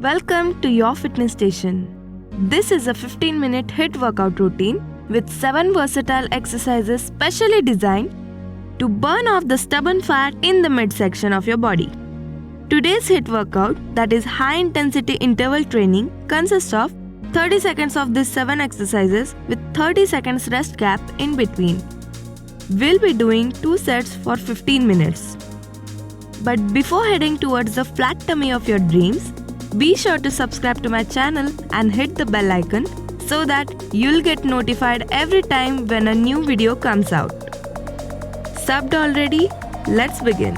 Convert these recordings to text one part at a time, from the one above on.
Welcome to your fitness station. This is a 15-minute HIIT workout routine with 7 versatile exercises specially designed to burn off the stubborn fat in the midsection of your body. Today's HIIT workout, that is high intensity interval training, consists of 30 seconds of these 7 exercises with 30 seconds rest gap in between. We'll be doing 2 sets for 15 minutes. But before heading towards the flat tummy of your dreams, be sure to subscribe to my channel and hit the bell icon so that you'll get notified every time when a new video comes out. Subbed already? Let's begin.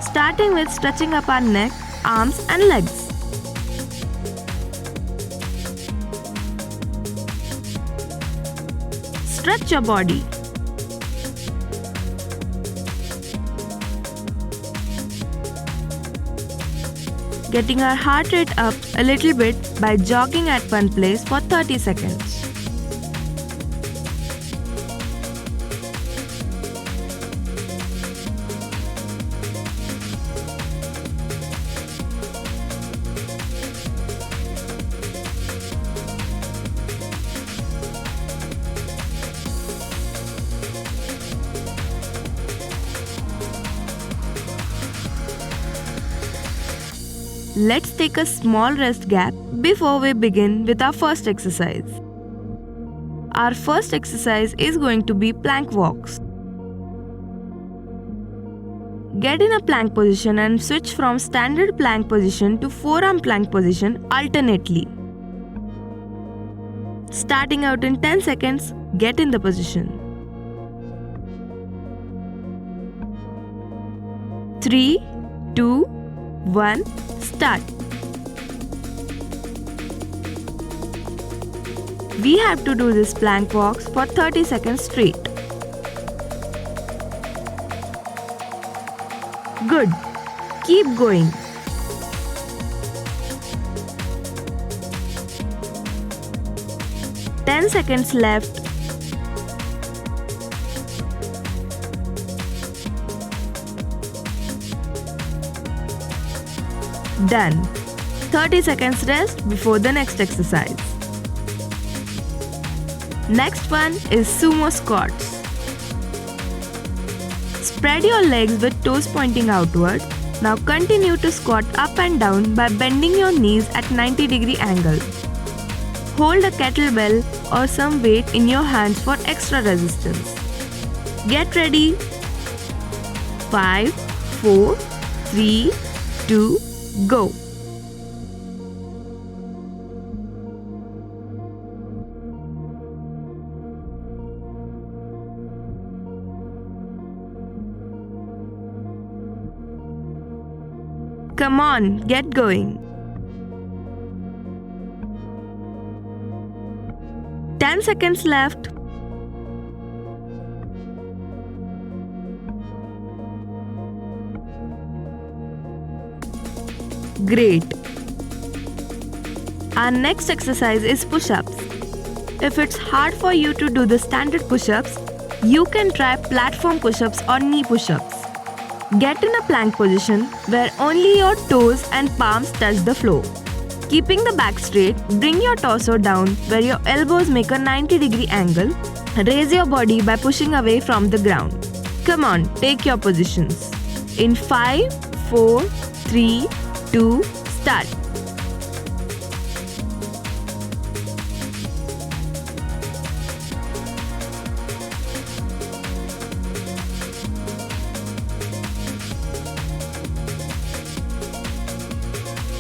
Starting with stretching up our neck, arms and legs. Stretch your body. Getting our heart rate up a little bit by jogging at one place for 30 seconds. Let's take a small rest gap before we begin with our first exercise. Our first exercise is going to be plank walks. Get in a plank position and switch from standard plank position to forearm plank position alternately. Starting out in 10 seconds, get in the position. 3, 2, 1, start. We have to do this plank walks for 30 seconds straight. Good. Keep going. Ten seconds left. Done. 30 seconds rest before the next exercise. Next one is sumo squats. Spread your legs with toes pointing outward. Now continue to squat up and down by bending your knees at 90-degree angle. Hold a kettlebell or some weight in your hands for extra resistance. Get ready. 5, 4, 3, 2, go. Come on, get going. 10 seconds left. Great. Our next exercise is push-ups. If it's hard for you to do the standard push-ups, you can try platform push-ups or knee push-ups. Get in a plank position where only your toes and palms touch the floor. Keeping the back straight, bring your torso down where your elbows make a 90-degree angle. Raise your body by pushing away from the ground. Come on, take your positions. In 5, 4, 3, 2, start.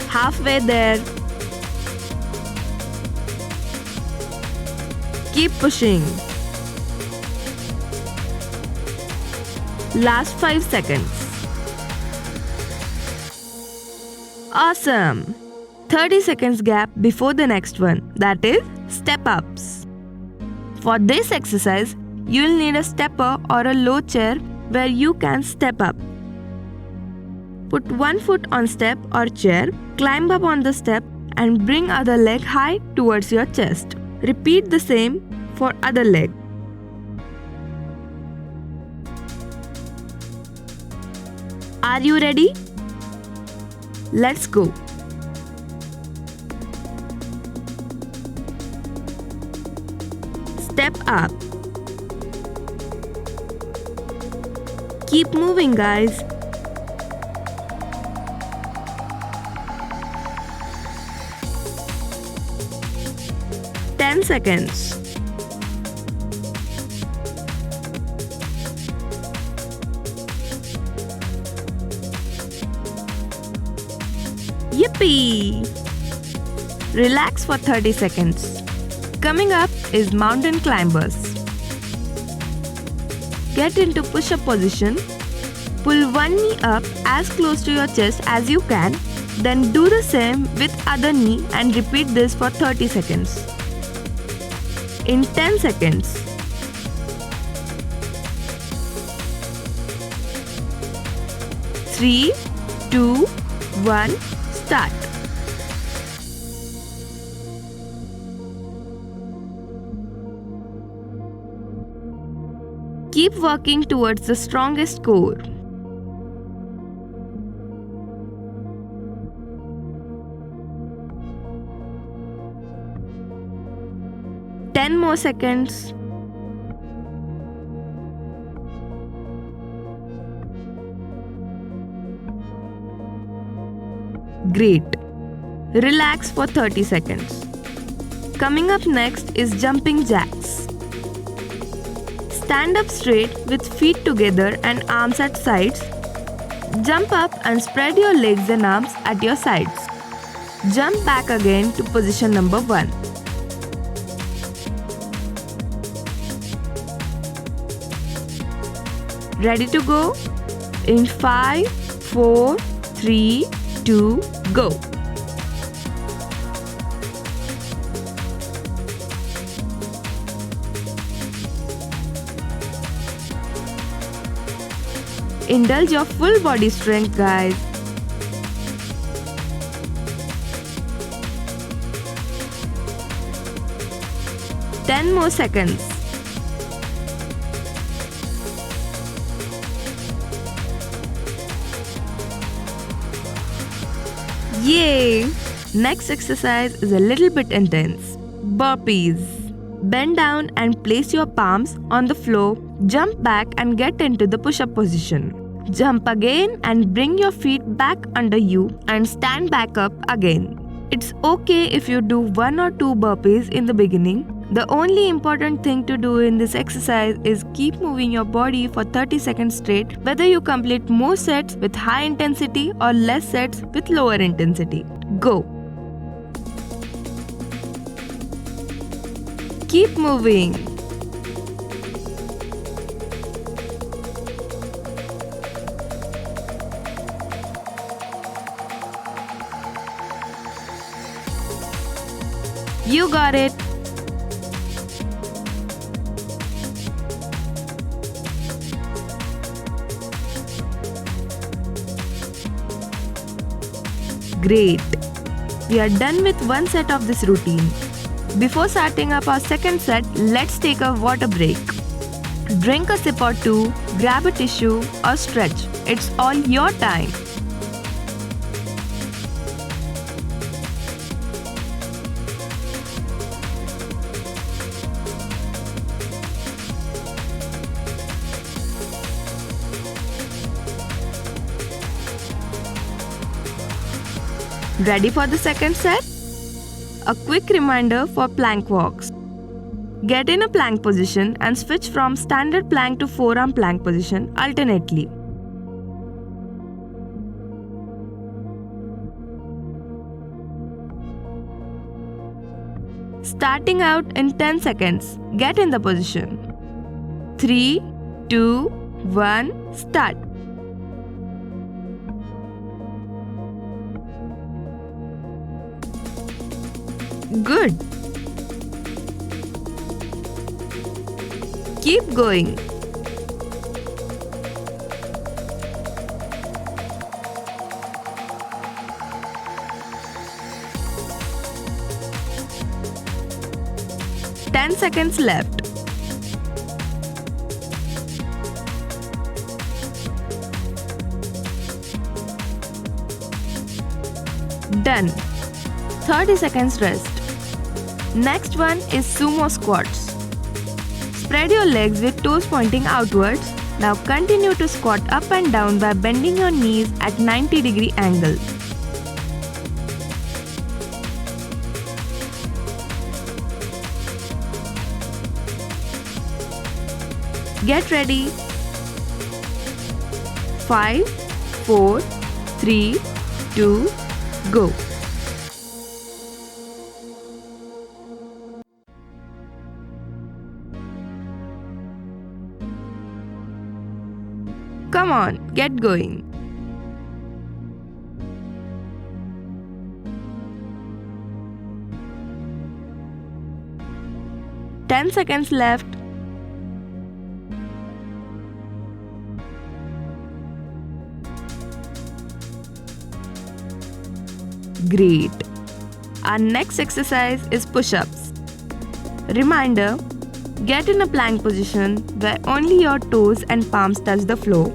Halfway there. Keep pushing. Last 5 seconds. Awesome! 30 seconds gap before the next one, that is step-ups. For this exercise, you'll need a stepper or a low chair where you can step up. Put one foot on step or chair, climb up on the step and bring other leg high towards your chest. Repeat the same for other leg. Are you ready? Let's go. up. Keep moving, guys. Ten seconds. Yippee! Relax for 30 seconds. Coming up is mountain climbers. Get into push-up position. Pull one knee up as close to your chest as you can. Then do the same with other knee and repeat this for 30 seconds. In 10 seconds. Three, two, one, start. Keep working towards the strongest core. Ten more seconds. Great. Relax for 30 seconds. Coming up next is jumping jacks. Stand up straight with feet together and arms at sides. Jump up and spread your legs and arms at your sides. Jump back again to position number 1. Ready to go? In 5, 4, 3, 2, go. Indulge your full body strength, guys. Ten more seconds. Yay! Next exercise is a little bit intense. Burpees. Bend down and place your palms on the floor. Jump back and get into the push-up position. Jump again and bring your feet back under you and stand back up again. It's okay if you do 1 or 2 burpees in the beginning. The only important thing to do in this exercise is keep moving your body for 30 seconds straight, whether you complete more sets with high intensity or less sets with lower intensity. Go! Keep moving. You got it. Great. We are done with one set of this routine. Before starting up our second set, let's take a water break. Drink a sip or two, grab a tissue or stretch. It's all your time. Ready for the second set? A quick reminder for plank walks. Get in a plank position and switch from standard plank to forearm plank position alternately. Starting out in 10 seconds, get in the position. 3, 2, 1, start. Good. Keep going. Ten seconds left. Done. 30 seconds rest. Next one is sumo squats. Spread your legs with toes pointing outwards. Now continue to squat up and down by bending your knees at 90-degree angle. Get ready. 5, 4, 3, 2, go. Come on, get going. Ten seconds left. Great. Our next exercise is push-ups. Reminder, get in a plank position where only your toes and palms touch the floor.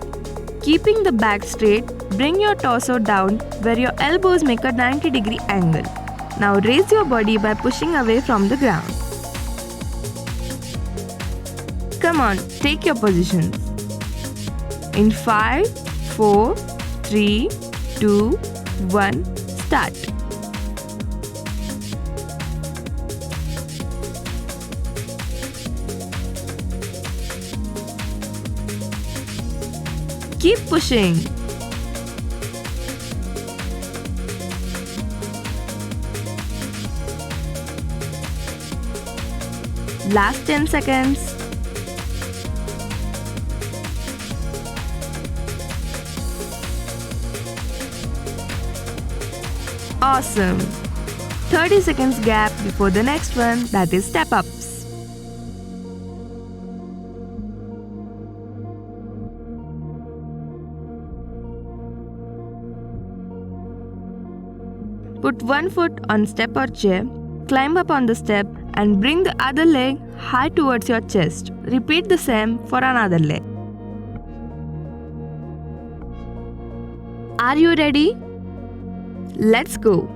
Keeping the back straight, bring your torso down where your elbows make a 90-degree angle. Now raise your body by pushing away from the ground. Come on, take your positions. In 5, 4, 3, 2, 1, start. Keep pushing. Last 10 seconds. Awesome. 30 seconds gap before the next one, that is step ups. Put one foot on step or chair, climb up on the step and bring the other leg high towards your chest. Repeat the same for another leg. Are you ready? Let's go.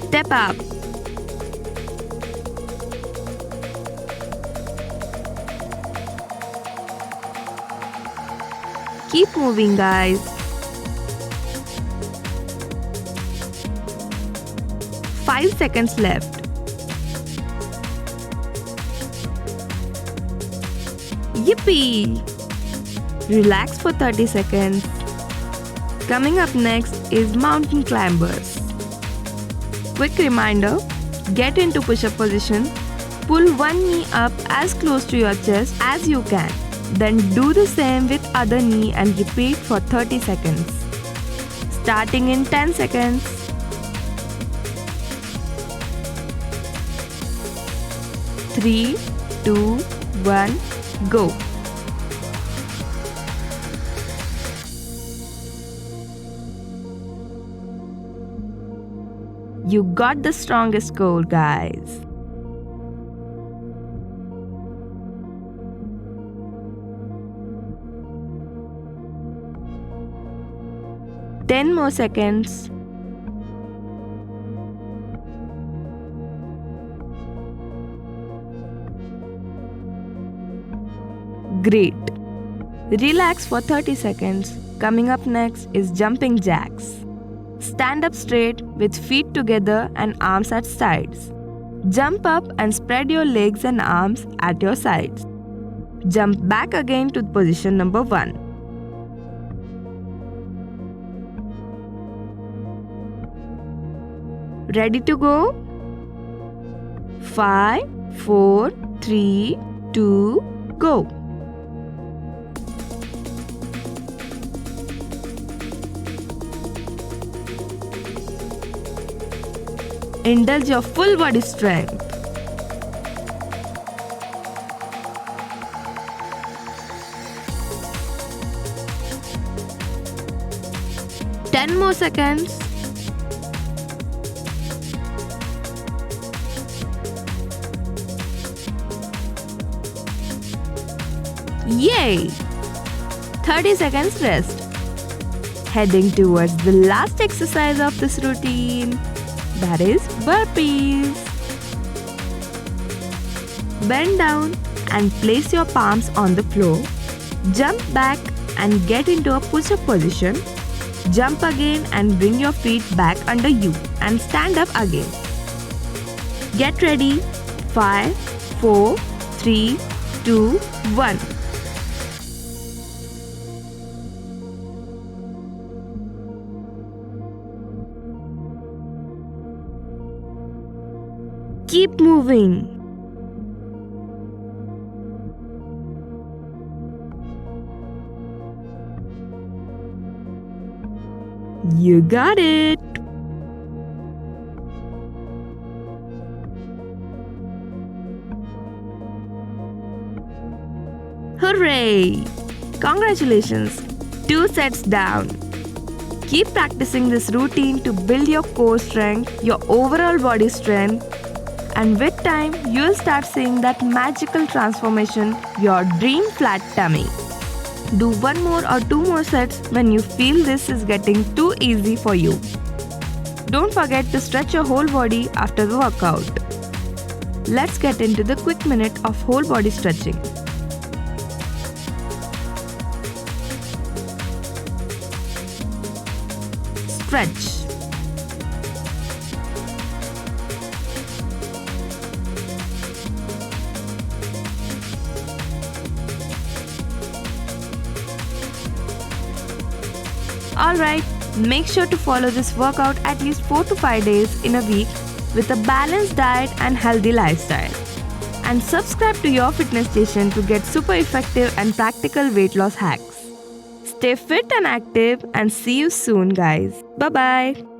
Step up. Keep moving, guys. Five seconds left. Yippee! Relax for 30 seconds. Coming up next is mountain climbers. Quick reminder, get into push-up position. Pull one knee up as close to your chest as you can. Then do the same with other knee and repeat for 30 seconds. Starting in 10 seconds. Three, 2, 1, go. You got the strongest score, guys. Ten more seconds. Great. Relax for 30 seconds. Coming up next is jumping jacks. Stand up straight with feet together and arms at sides. Jump up and spread your legs and arms at your sides. Jump back again to position number 1. Ready to go? 5, 4, 3, 2, go. Indulge your full body strength. Ten more seconds. Yay! 30 seconds rest. heading towards the last exercise of this routine, that is burpees. Bend down and place your palms on the floor. Jump back and get into a push-up position. Jump again and bring your feet back under you and stand up again. Get ready. 5, 4, 3, 2, 1. Keep moving. You got it! Hooray! Congratulations! 2 sets down. Keep practicing this routine to build your core strength, your overall body strength, and with time, you'll start seeing that magical transformation, your dream flat tummy. Do 1 more or 2 more sets when you feel this is getting too easy for you. Don't forget to stretch your whole body after the workout. Let's get into the quick minute of whole body stretching. Stretch. Alright, make sure to follow this workout at least 4 to 5 days in a week with a balanced diet and healthy lifestyle. And subscribe to Your Fitness Station to get super effective and practical weight loss hacks. Stay fit and active and see you soon, guys. Bye-bye.